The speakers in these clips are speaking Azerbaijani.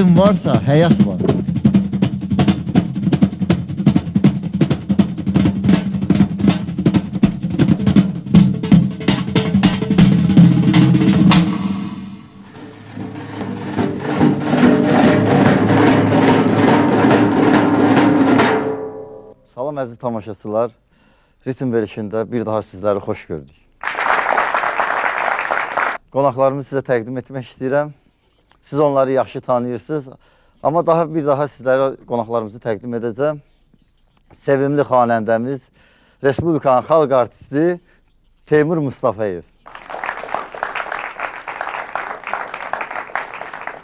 ritim varsa həyat var. Salam əziz tamaşaçılar, ritim verişində bir daha sizləri xoş gördük. Qonaqlarımı sizə təqdim etmək istəyirəm. Siz onları yaxşı tanıyırsınız, amma bir daha sizlərə qonaqlarımızı təqdim edəcəm. Sevimli xanəndəmiz, Respublikanın xalq artisti Teymur Mustafayev.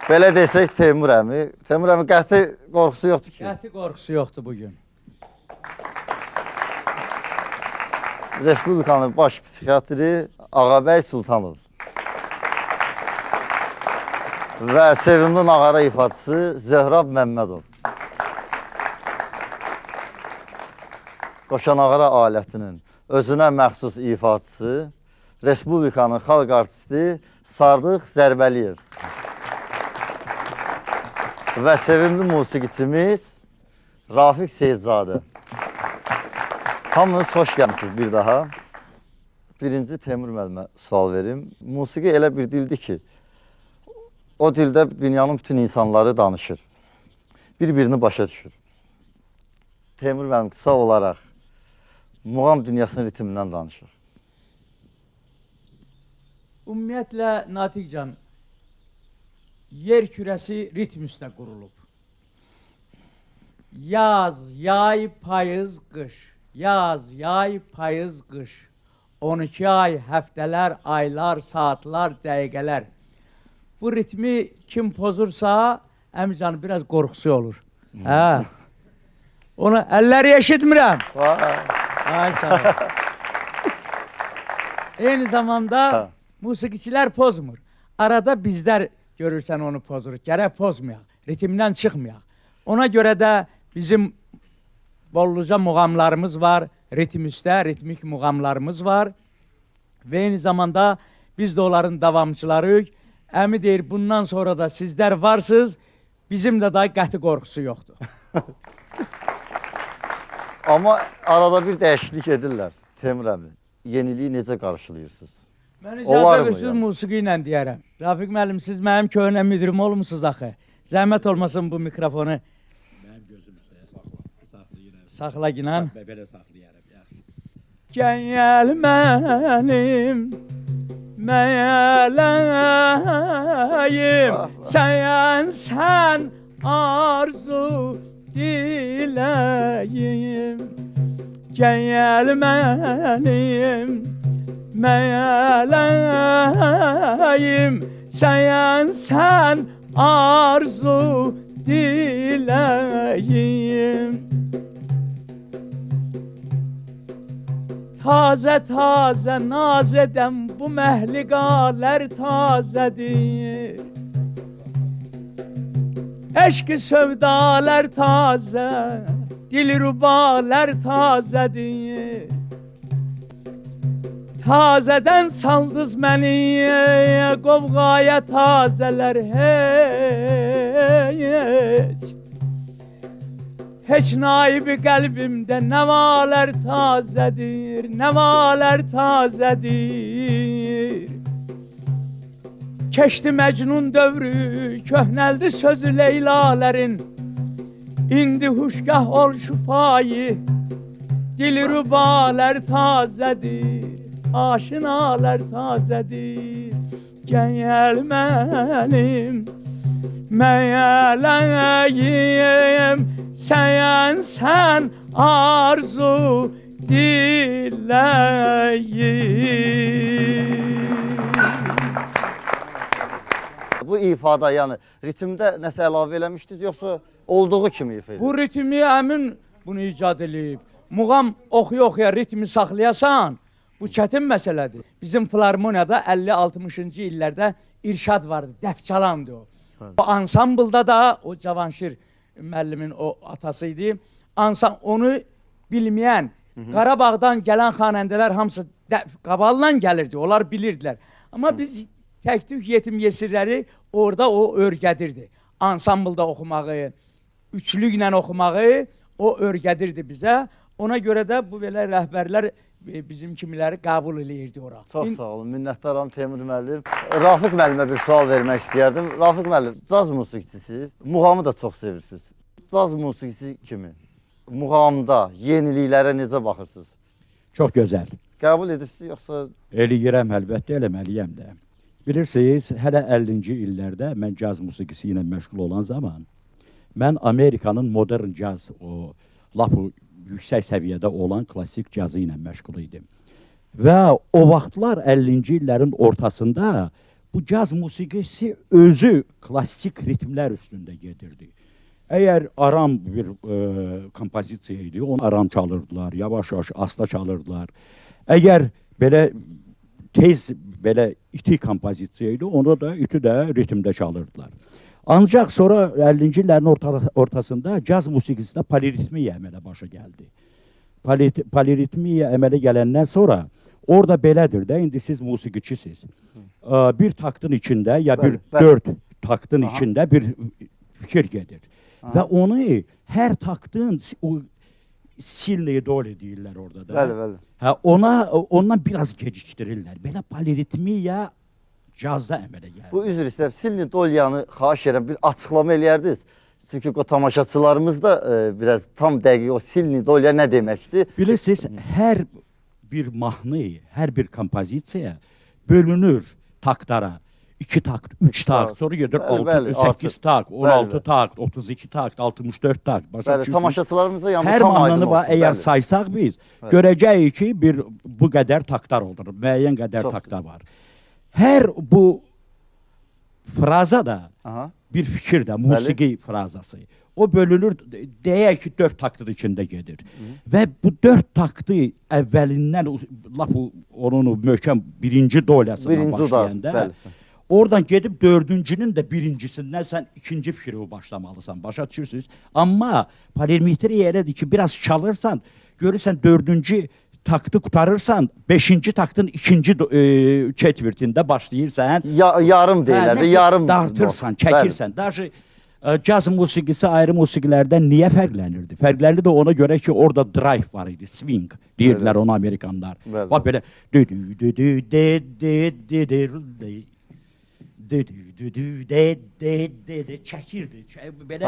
Belə desək Teymur əmi. Teymur əmi qəti qorxusu yoxdur ki? Qəti qorxusu yoxdur bugün. Respublikanın baş psixiatri Ağabəy Sultanov və sevimli nağara ifaçısı Zöhrab Məmmədov. Qoşa nağara alətinin özünə məxsus ifaçısı Respublikanın xalq artisti Sardıq Zərbəliyev və sevimli musiqiçimiz Rafiq Seyidzadə. Hamınız xoş gəlmişsiniz bir daha. Birinci Teymur müəllimə sual verim. Musiqi elə bir dildir ki, o dildə dünyanın bütün insanları danışır. Bir-birini başa düşür. Teymur müəllim qısa olaraq muğam dünyasının ritmindən danışır. Ümumiyyətlə, Natiqcan, yer kürəsi ritm üstə qurulub. Yaz, yay, payız, qış. Yaz, yay, payız, qış. 12 ay, həftələr, aylar, saatlar, dəqiqələr. Bu ritmi kim pozursa, əmican biraz qorxusu olur. Hə. Onu əlləri eşitmirəm. Ay sağ ol. Eyni zamanda musiqiçilər pozmur. Arada bizlər görürsən onu pozur. Gərək pozmayaq, ritmdən çıxmayaq. Ona görə də bizim Bolluca muğamlarımız var, ritm üstə, ritmik muğamlarımız var. Və eyni zamanda biz də onların davamçılarıyıq. Əmi deyir, bundan sonra da sizlər varsınız, bizim də daha qəti qorxusu yoxdur. Amma arada bir dəyişiklik edirlər, Teymur əmi. Yeniliyi necə qarşılayırsınız? Mən icazə versiz musiqi ilə deyərəm. Rafiq müəllim, siz mənim köhnə müdürüm olmuşsunuz axı. Zəhmət olmasın bu mikrofonu. Saxla ginən. Belə saxlayarım, yaxşı. Gəl mənim məyələyim, sən arzu diləyim. Gəl mənim məyələyim, sən arzu diləyim. Taze naz edem bu mehligaler tazedir. Eşk-i sevdalar taze, dilrubalar tazedir. Tazeden saldız beni qovğaya tazeler heç. Heç naibi qəlbimdə nəvalər tazədir, nəvalər tazədir. Keçdi Məcnun dövrü, köhnəldi sözü Leylələrin. İndi huşgah ol şüfayı, dilrubalər tazədir, aşinalər tazədir. Gəl mənim məyələyim, sən arzu diləyim. Bu ifada, yəni ritmdə nəsə əlavə eləmişdiniz, yoxsa olduğu kimi ifa edir? Bu ritmi əmin bunu icad edib. Muğam oxuya-oxuya ritmi saxlayasan, bu çətin məsələdir. Bizim filarmoniyada 50-60-cı illərdə irşad vardı, dəfçalandı o. O ansamblda da, o Cavanşir müəllimin o atası idi. Onu bilməyən, Qarabağdan gələn xanəndələr hamısı qaballa gəlirdi, onlar bilirdilər. Amma biz tək-tük yetim yesirləri orada o örgədirdi. ansamblda oxumağı, üçlüklə oxumağı o öyrədirdi bizə. Ona görə də bu belə rəhbərlər bizim kimiləri qəbul eləyirdi ora. Çox sağ olun, minnətdaram Teymur müəllim. Rafiq müəllimə bir sual vermək istəyərdim. Rafiq müəllim, caz musiqiçisiz, muğamı da çox sevirsiniz. Caz musiqisi kimi muğamda yeniliklərə necə baxırsınız? Çox gözəl. Qəbul edirsiniz yoxsa? Eləyirəm, əlbəttə eləməliyəm də. Bilirsiniz, hələ 50-ci illərdə mən caz musiqisi ilə məşğul olan zaman mən Amerikanın modern caz, o lap yüksək səviyyədə olan klassik cazı ilə məşğul idim. Və o vaxtlar 50-ci illərin ortasında bu caz musiqisi özü klassik ritmlər üstündə gedirdi. Əgər aram bir kompozisiya idi, onu aram çalırdılar, yavaş-yavaş asta çalırdılar. Əgər belə tez, belə iti kompozisiya idi, onu da iti də ritmdə çalırdılar. Ancaq sonra 50-ci illərin ortasında caz musiqisində poliritmiya əmələ başa gəldi. Poliritmiya əmələ gələndən sonra orada belədir də, indi siz musiqiçisiz. Bir taktın içində ya bir 4 taktın içində bir fikir gedir. Və onu hər taktın silniyi dole deyirlər orada da. Bəli. Hə, ondan biraz gecikdirirlər. Belə poliritmiya cazda əmələ gəlir. Bu üzr istəyirəm, silni dolyanı xahiş edirəm, bir açıqlama eləyərdiniz. Çünki o tamaşaçılarımız da biraz tam dəqiq o silni dolya nə deməkdir? Bilirsiniz, hər bir mahnı, hər bir kompozisiya bölünür taktlara. 2 takt, 3 takt, sonra gedir 8 takt, 16 takt, 32 takt, 64 takt. Bəli, tamaşaçılarımıza yanında hər tam aydın mahnını olsun. əgər saysaq biz, görəcəyik ki, bu qədər taktar olur, müəyyən qədər taktar var. Hər bu fraza da bir fikir də, musiqi frazası. O bölünür, deyək ki, 4 taktın içində gedir. Və bu 4 taktı əvvəlindən, lap onun möhkəm birinci dolyasından başlayanda, oradan gedib 4-cünün də birincisindən sən ikinci fikri başlamalısan, başa düşürsünüz. Amma polimetriya elədir ki, biraz çalırsan, görürsən 4-cü taktı qutarırsan, 5-ci taktın ikinci çetvirtində başlayırsan. Yarım deyirlər, yarım. Dartırsan, çəkirsən. Daşı caz musiqisi ayrı musiqilərdən niyə fərqlənirdi? Fərqlənirdi ona görə ki, orada drive var idi, swing deyirdilər onu Amerikanlar. Bax belə çəkirdi. Belə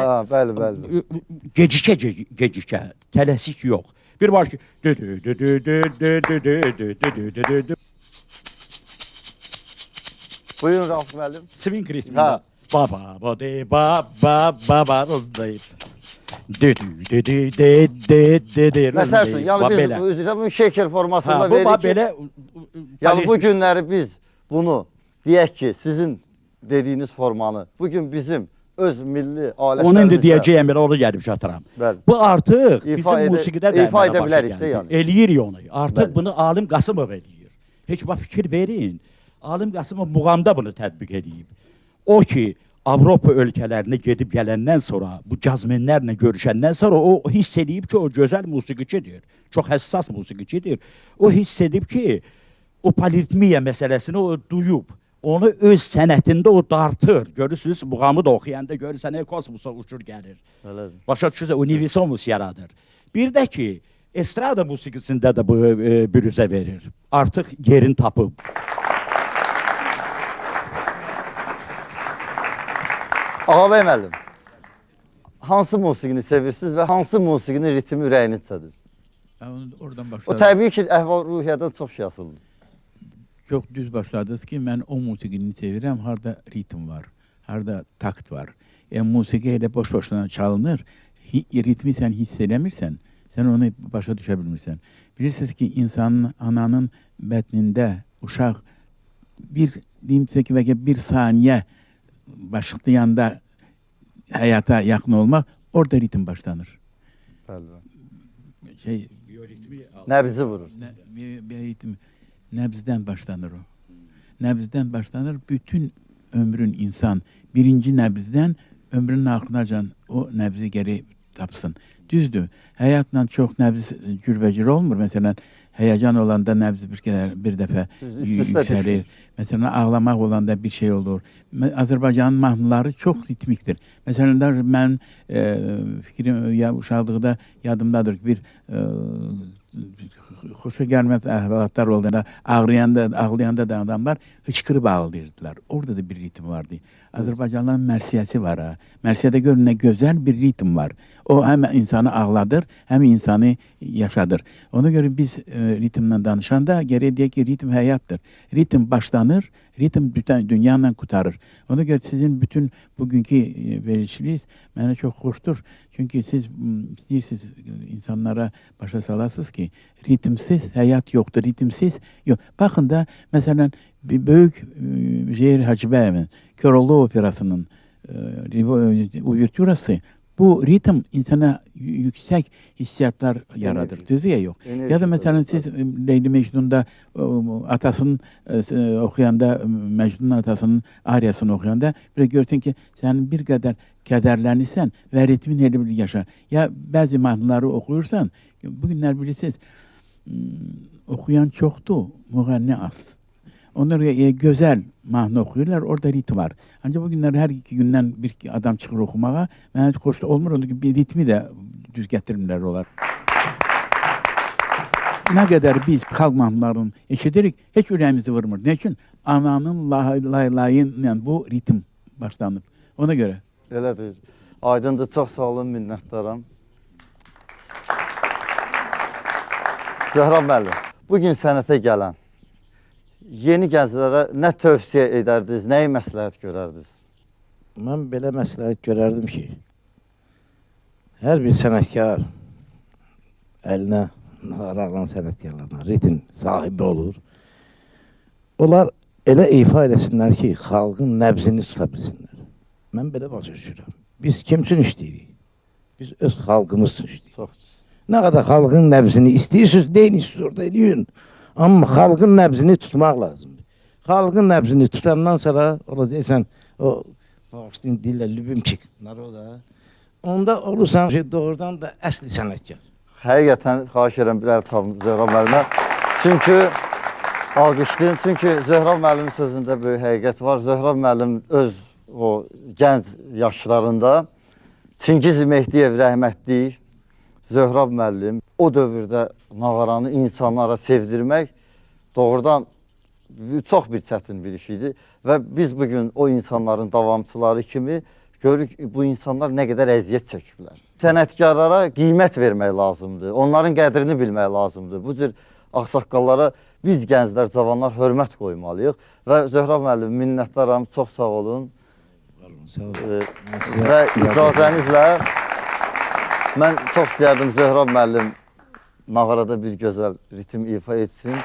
gecikə, tələsik yox. Bir var ki Buyurun Rauf müəllim. swing ritmində baba bode baba Məsələn, yəni biz bu şeker formasında veririk ki, yəni bu günləri biz bunu deyək ki, sizin dediyiniz formanı bugün bizim öz milli alətlərimizdə... Onu indi deyəcəyəm, elə onu gəlib çatıram. Bu artıq bizim musiqidə də əmələ başa gəldi. Eləyirik onu. Artıq bunu Alim Qasımov eləyir. Heç bax fikir verin. Alim Qasımov muğamda bunu tətbiq edib. O ki, Avropa ölkələrinə gedib gələndən sonra, bu cazmenlərlə görüşəndən sonra o hiss edib ki, o gözəl musiqiçidir. Çox həssas musiqiçidir. O hiss edib ki, o poliritmiya məsələsini o duyub. Onu öz sənətində o dartır. Görürsünüz, muğamı da oxuyanda görürsən, kosmosa uçur gəlir. Başa düşürsə, universalmus yaradır. Bir də ki, estrada musiqisində də bu bürüzə verir. Artıq yerin tapıb. Ağabey müəllim, hansı musiqini sevirsiniz və hansı musiqinin ritmi ürəyinizcədir? Oradan başladım. O təbii ki, əhval-ruhiyyədən çox şey asılıdır. Çox düz başladınız ki, mən o musiqini sevirəm, harada ritm var, harada takt var. Musiqi elə boş-boşuna çalınır, ritmi sən hiss eləmirsən, sən onu başa düşə bilmirsən. Bilirsiniz ki, insanın, ananın bətnində uşaq bir saniyə başlayanda həyata yaxın olmaq, orada ritm başlanır. Nəbzi vurur. Nəbzdən başlanır o. Nəbzdən başlanır, bütün ömrün insan birinci nəbzdən ömrünün axıracan o nəbzi geri tapsın. Düzdür. Həyatla çox nəbz cürbəcür olmur. Məsələn, həyəcan olanda nəbz bir dəfə yüksəlir. Məsələn, ağlamaq olanda bir şey olur. Azərbaycanın mahnıları çox ritmikdir. Məsələn, mən fikrim ya uşaqlıqda yadımdadır ki, bir xoşa gəlməz əhvalatlar olduğunda ağlayanda da adamlar hıçqırıb ağlayırdılar. Orada da bir ritim vardı. Azərbaycanlıların mərsiyəsi var ha. Mərsiyədə görün nə gözəl bir ritim var. O həm insanı ağladır, həm insanı yaşadır. Ona görə biz ritmlə danışanda gərək deyək ki, ritm həyatdır. Ritm başlanır, ritm bütün dünyanla qutarır. Ona görə sizin bütün bugünkü verilişiniz mənə çox xoşdur. Çünki siz istəyirsiniz insanlara başa salasınız ki, ritmsiz həyat yoxdur, ritmsiz yox. Baxın da, məsələn, böyük Üzeyir Hacıbəyevin Köroğlu Operasının uvertürası, bu ritm insana yüksək hissiyatlar yaradır. Düzü ya yox. Ya da məsələn siz Leyli Mecnun'da atasının oxuyanda, Mecnun'un atasının ariyasını oxuyanda bir görsən ki, sən bir qədər kədərlənirsən və ritmin elə bir yaşar. Ya bəzi mahnıları oxuyursan, bugünlər bilirsiniz, oxuyan çoxdur, müğənni az. Onlar gözəl mahnı oxuyurlar, orada ritm var. Ancaq bugünlər hər iki gündən bir adam çıxır oxumağa, mənə xoş olmur, onda bir ritmi də düz gətirmirlər olar. Nə qədər biz xalq mahnılarını eşidirik, heç ürəyimizi vurmur. Ne üçün? Ananın laylayıyla bu ritm başlanıb. Ona görə. Elədir. Aydındır, çox sağ olun, minnətdaram. Zəhra müəllim, bugün sənətə gələn yeni gənclərə nə tövsiyə edərdiniz, nəyi məsləhət görərdiniz? Mən belə məsləhət görərdim ki, hər bir sənətkar əlinə araqlan sənətkarlarına ritm sahibi olur. Onlar elə ifa eləsinlər ki, xalqın nəbzini tuta bilsinlər. Mən belə başa düşürəm. Biz kim üçün işləyirik? Biz öz xalqımız üçün işləyirik. Çoxdur. Nə qədər xalqın nəbzini istəyirsiniz, deyin, orada eləyin. Amma xalqın nəbzini tutmaq lazımdır. Xalqın nəbzini tutandan sonra olacaqsan, o bağışlayın dillə lübümçik, onda olursan doğrudan da əsli sənətkar. Həqiqətən xahiş edirəm bir əl çalın Zöhrə müəllimə. Çünki alqışlayın, çünki Zöhrə müəllimin sözündə böyük həqiqət var. Zöhrə müəllim öz o gənc yaşlarında Çingiz Mehdiyev rəhmətli Zöhrə müəllim o dövrdə nağaranı insanlara sevdirmək doğrudan çox bir çətin bir iş idi və biz bugün o insanların davamçıları kimi görürük bu insanlar nə qədər əziyyət çəkiblər. Sənətkarlara qiymət vermək lazımdır, onların qədrini bilmək lazımdır. Bu cür ağsaqqallara biz gənclər, cavanlar hörmət qoymalıyıq və Zöhrə müəllim minnətdaram, çox sağ olun. Və icazənizlə mən çox istəyərdim Zöhrə müəllim nağarada bir gözəl ritim ifa etsin.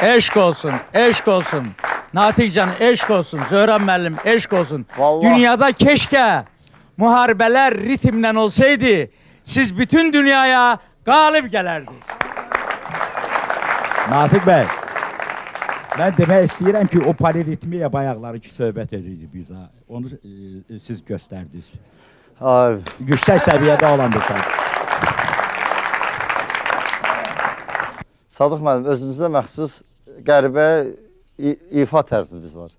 eşk olsun, eşk olsun. Natiqcan eşk olsun, Zöhrəm müəllim eşk olsun. Vallahi. Dünyada keşke muharebeler ritmle olsaydı, siz bütün dünyaya galip gelerdiniz. Natiq bəy, mən demək istəyirəm ki, o poliritmiya bayaqları ki, söhbət edirdik biz. Onu siz göstərdiniz. Ay, Yüksək səviyyədə olan bir şey. Sadıq müəllim, özünüzə məxsus qəribə ifa tərziniz var.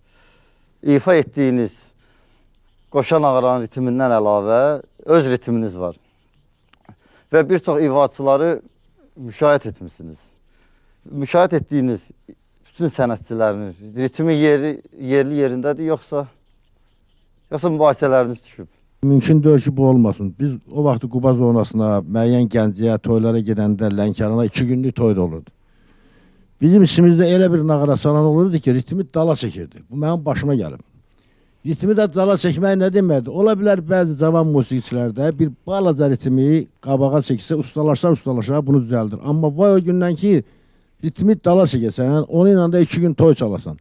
İfa etdiyiniz qoşa nağaranın ritmindən əlavə öz ritminiz var. Və bir çox ifaçıları müşahidə etmişsiniz. Müşahidə etdiyiniz bütün sənətçiləriniz ritmi yerli yerindədir, yoxsa mübahisələriniz düşüb? Mümkün deyil ki, bu olmasın. Biz o vaxtı Quba zonasına, müəyyən gənciyə, toylara gedəndə Lənkərana 2 günlük toy da olurdu. Bizim işimizdə elə bir nağara salan olurdu ki, ritmi dala çəkirdi. Bu mənim başıma gəlib. Ritmi də dala çəkmək nə deməkdir? Ola bilər bəzi cavan musiqiçilərdə bir balaca ritmi qabağa çəksə, ustalaşa bunu düzəldir. Amma vay o gündən ki, ritmi dala çəkəsən, onu ilə də 2 gün toy çalasan.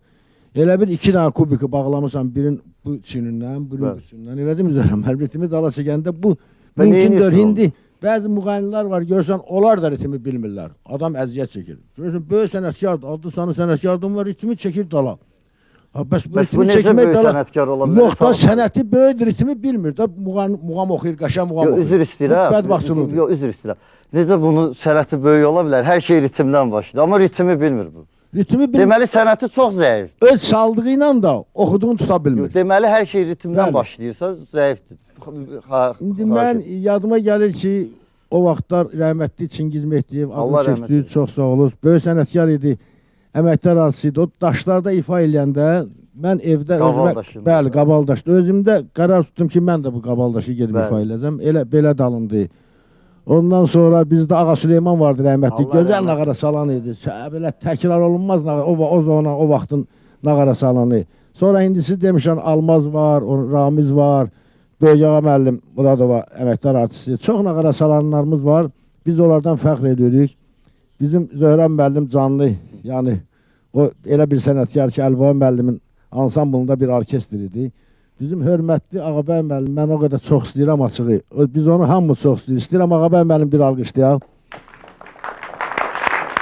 Elə bir 2 dənə kubiki bağlamısan, birin bu çinindən, birin bu çinindən. Elə deyim üzərəm, hər ritmi dala çəkəndə bu mümkün deyil. Hindi bəzi müğənnilər var, görürsən, onlar da ritmi bilmirlər. Adam əziyyət çəkir. Görürsən, böyük sənətkar, adlı sanı sənətkardım var, ritmi çəkir dala. Bəs bu necə böyük sənətkar ola bilər? Yox da sənəti böyük ritmi bilmir da, muğam oxuyur, qaşa muğam oxuyur. Üzr istəyirəm. Bədbaxtçılıqdır. Yox, üzr istəyirəm. Necə bunu sənəti böyük ola bilər? Hər şey ritmdən başlayır, amma ritmi bilmir bu. Ritmi bilmir. Deməli sənəti çox zəifdir. Öz çaldığı ilə də oxuduğunu tuta bilmir. Deməli hər şey ritmdən Bəli. başlayırsa zəifdir. İndi mən yadıma gəlir ki, o vaxtlar rəhmətli Çingiz Mehdiyev Allah adını rəhmət çəkdi, eylesin. çox sağ olun. Böyük sənətkar idi. Əməkdar artistiydi. O daşlarda ifa eləyəndə mən evdə Qabaldaşında. bəli, qabaldaşda özümdə qərar tutdum ki, mən də bu qabaldaşı gedib Bəli. ifa eləyəcəm. Elə belə dalındı. Ondan sonra bizdə Ağa Süleyman vardı rəhmətli. Allah Gözəl rəhmət nağara salan idi. Belə təkrar olunmaz nağara. O vaxtın nağara salanı. Sonra indisi demişəm Almaz var, Ramiz var. Böyükağa müəllim Muradova əməkdar artisti. Çox nağara salanlarımız var. Biz onlardan fəxr edirik. Bizim Zöhrəm müəllim canlı, yəni o elə bir sənətkar ki, Əlva müəllimin ansamblında bir orkestr idi. Bizim hörmətli Ağabey müəllim, mən o qədər çox istəyirəm açığı. Biz onu hamımız çox istəyir. İstəyirəm Ağabey müəllim bir alqışlayaq.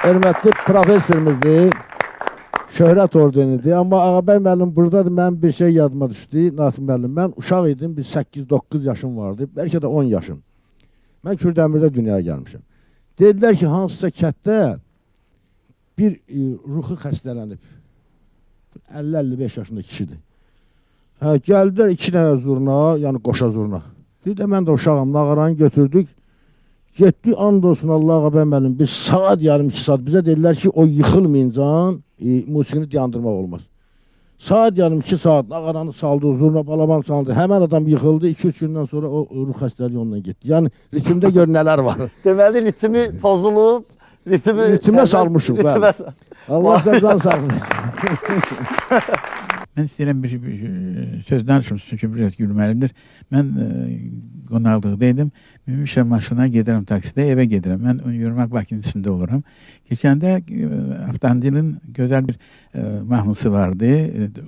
Hörmətli professorumuzdur. Şöhrət ordenidir. Amma Ağabey müəllim buradadır. Mənim bir şey yadıma düşdü. Natiq müəllim, mən uşaq idim. Bir 8-9 yaşım vardı. Bəlkə də 10 yaşım. Mən Kürdəmirdə dünyaya gəlmişəm. Dedilər ki, hansısa kətdə bir ruhu xəstələnib. 50-55 yaşında kişidir. Hə, gəldilər 2 dənə zurna, yəni qoşa zurna. Bir də mən də uşağım, nağaranı götürdük. Getdik, and olsun Allah Ağabey müəllim, bir saat, yarım 2 saat. Bizə dedilər ki, o yıxılmayınca musiqini dayandırmaq olmaz. Saat, yarım 2 saat nağaranı saldı, zurna balaban saldı. Həmən adam yıxıldı, 2-3 gündən sonra o ruh xəstəliyi ondan getdi. Yəni ritmdə gör nələr var. Deməli ritmi pozulub, Ritmə salmışıq, bəli. Allah sizə can sağlığı. Mən istəyirəm bir söz danışım, çünki biraz gülməlidir. Mən qonaqlıqdaydım. Minmişəm maşına, gedirəm taksidə, evə gedirəm. Mən yürümək vakitisində oluram. Keçəndə avtomobilin gözəl bir mahnısı vardı,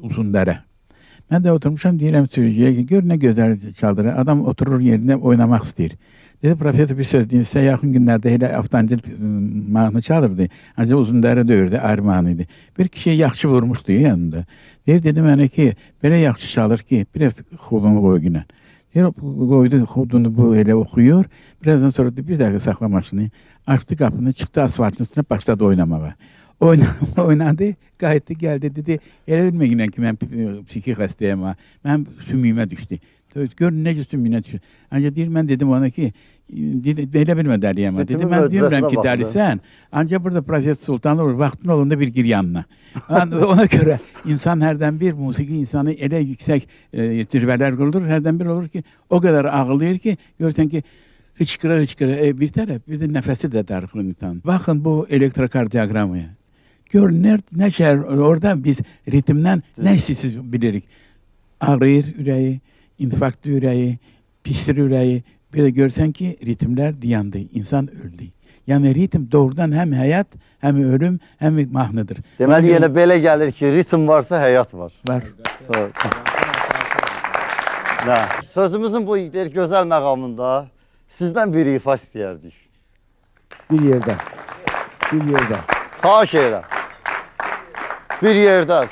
Uzundərə. Mən də oturmuşam, deyirəm sürücüyə, gör nə gözəl çaldırır. Adam oturur yerində oynamaq istəyir. Dedi, profesör bir söz deyirsə, yaxın günlərdə elə avtomobil mahnı çalırdı. Ancaq Uzundərə döyürdü, ayrı mahnı idi. Bir kişiyə yaxşı vurmuşdu yanında. Deyir, dedi mənə ki, belə yaxşı çalır ki, biraz xudunu qoy günə. Deyir, qoydu xudunu bu elə oxuyur. Birazdan sonra bir dəqiqə saxla maşını. Açdı qapını, çıxdı asfaltın üstünə, başladı oynamağa. Oynadı, qayıtdı, gəldi, dedi, elə bilməyinə ki, mən psixik xəstəyəm, mən sümüyümə düşdü. Gör necə sümüyünə düşür. Ancaq deyir, mən dedim ona ki, belə bilmə dəliyəm. Dedim, mən demirəm ki, dəlisən. Ancaq burada Profesör Sultanov vaxtın olanda bir gir yanına. Ona görə insan hərdən bir, musiqi insanı elə yüksək zirvələr qurulur, hərdən bir olur ki, o qədər ağlayır ki, görürsən ki, hıçqıra bir tərəf, bir də nəfəsi də darıxılır insan. Baxın bu elektrokardioqramaya. Gör, nə şəhər, orada biz ritmdən nə istəsiz bilirik. Ağrıyır ürəyi, infarktlı ürəyi, pistir ürəyi. Bir də görsən ki, ritmlər dayandı, insan öldü. Yəni ritm doğrudan həm həyat, həm ölüm, həm mahnıdır. Deməli yenə belə gəlir ki, ritm varsa həyat var. Var. Hə. Sözümüzün bu gözəl məqamında sizdən bir ifa istəyərdik. Bir yerdə. Bir yerdə. Xahiş edirəm. Bir yerdə.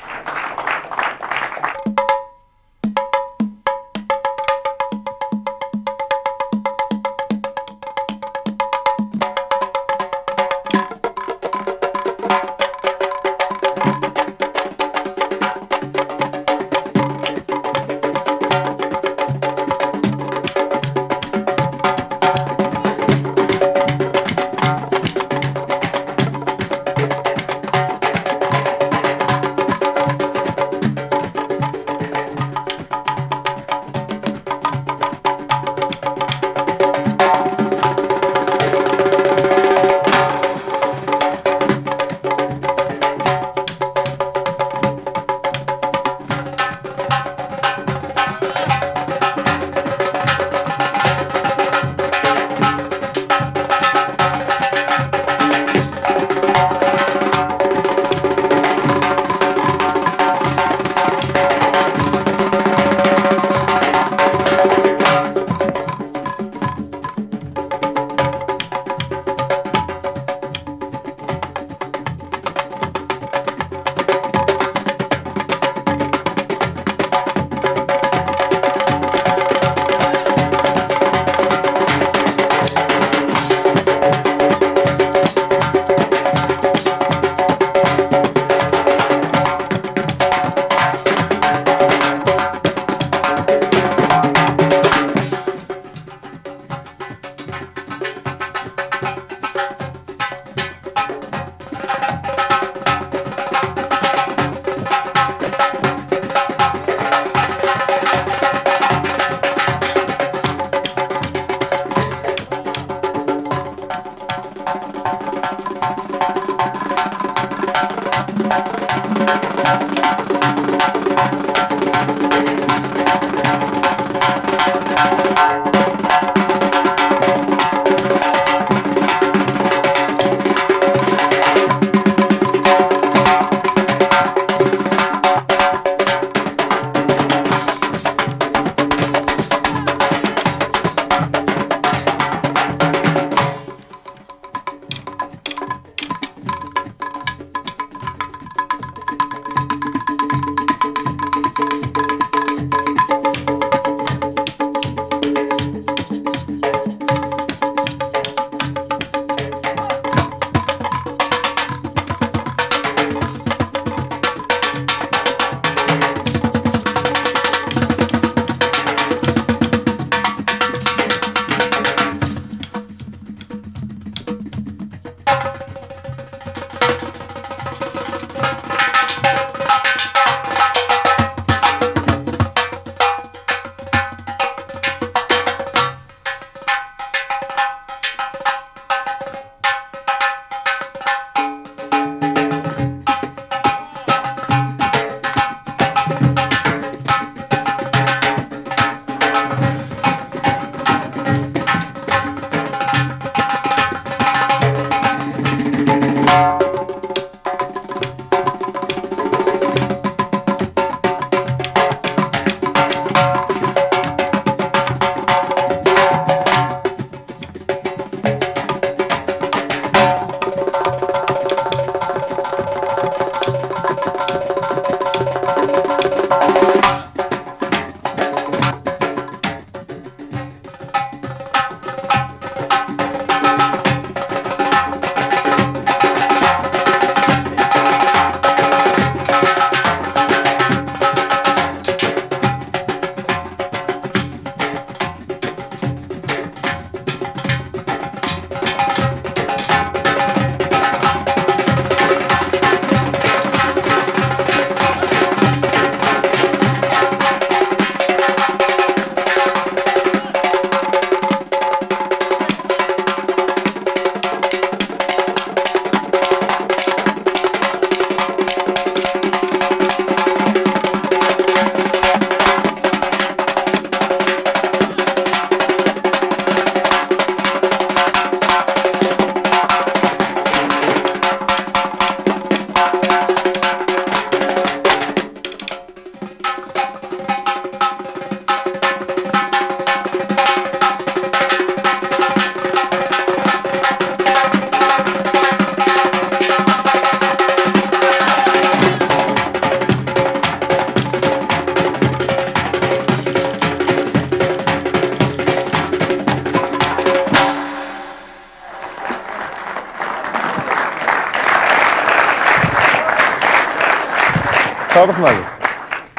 Sadıq müəllim,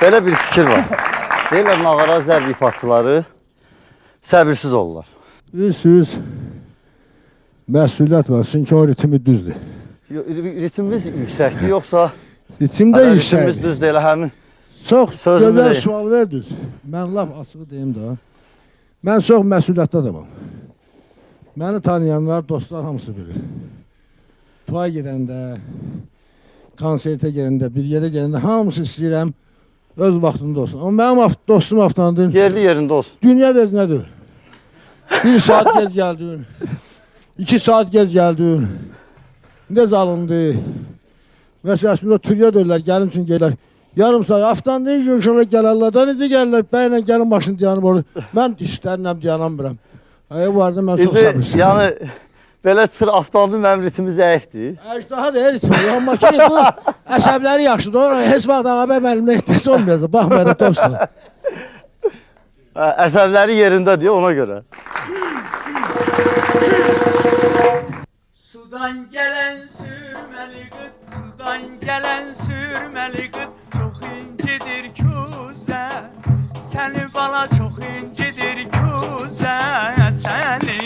belə bir fikir var. Deyirlər, nağara zərb ifaçıları səbirsiz olurlar. Bilirsiniz, məsuliyyət var, çünki o ritmi düzdür. Ritmimiz yüksəkdir, yoxsa Ritim də ritmimiz yüksəkdir. düzdür, elə həmin Çox Sözümü gözəl deyim. sual verdiniz. Mən laf açığı deyim də. Mən çox məsuliyyətli adamam. Məni tanıyanlar, dostlar hamısı bilir. Tuğa gedəndə, konsertə gedəndə, bir yerə gedəndə hamısı istəyirəm öz vaxtında olsun. Amma mənim dostum avtomobil yerli yerində olsun. dünya vezinədir. 1 saat gez gəldin, 2 saat gez gəldin. Necə alındı? Məsələn, şimdi turya döyürlər, gəlin üçün gələr. Yarım saat, avtomobil görüşürlər gələrlər, da necə gəlirlər, bəylə gəlin maşın dayanıb olur. Mən istərinəm, dayanamıram. Bu arada mən çox səbirsin. Yəni, belə çıxır, avtomobil mənim ritmi zəifdir. Əjdaha da ritmi, amma ki, bu əsəbləri yaxşıdır. Ona heç vaxt ağabey müəllimlə ehtiyac olmayacaq. Baxmayaraq dostum. Əsəbləri yerindədir, ona görə. Sudan gelen sürmeli kız, sudan gelen sürmeli kız, çok incidir kuze. Seni bana çok incidir kuze, seni.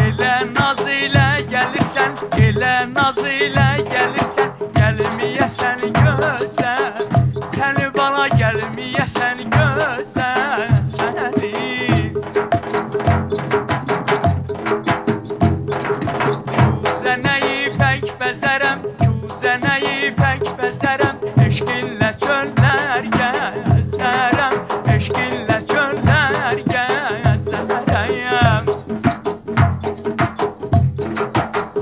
Ele naz ile gelirsen, ele naz ile gelirsen, gelmeyesen göze. Seni bana gelmeyesen göze, seni. Küzeneyi pek bezerem, küzeneyi pek bezerem, eşkinle çöller gezerem, eşkinle çöller gezerem.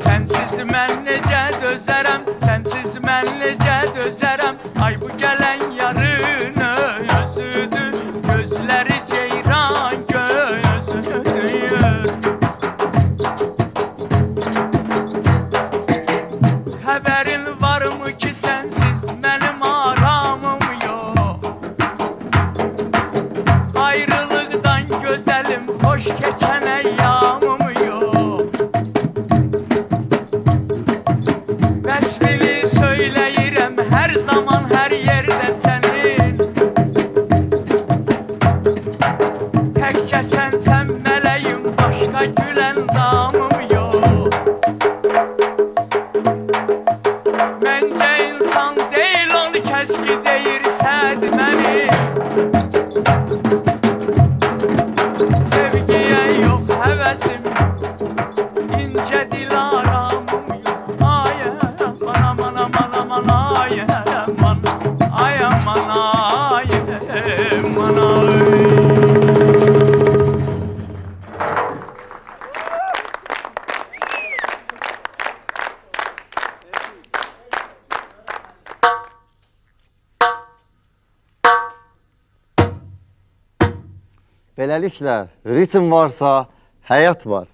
Sensiz mən necə dözərəm, sensiz mən necə dözərəm, ay bu gələn yarın özüdür, gözləri ceyran gözüdür. Xəbərin varmı ki sensiz mənim aramım yox? Ayrılıqdan gözəlim, hoş keçən əyyamım yox. Vəsfini söyləyirəm hər zaman, hər yerdə sənin. Təkcə sən mələyim, başqa gülən damım yox. Məncə insan deyil onu kəs ki deyirsən məni. Sevgiyə yox həvəsim, incə dilaramım yox. Ay aman aman aman aman, ay aman, ay aman, ay aman, ay. Beləliklə, ritm varsa, həyat var.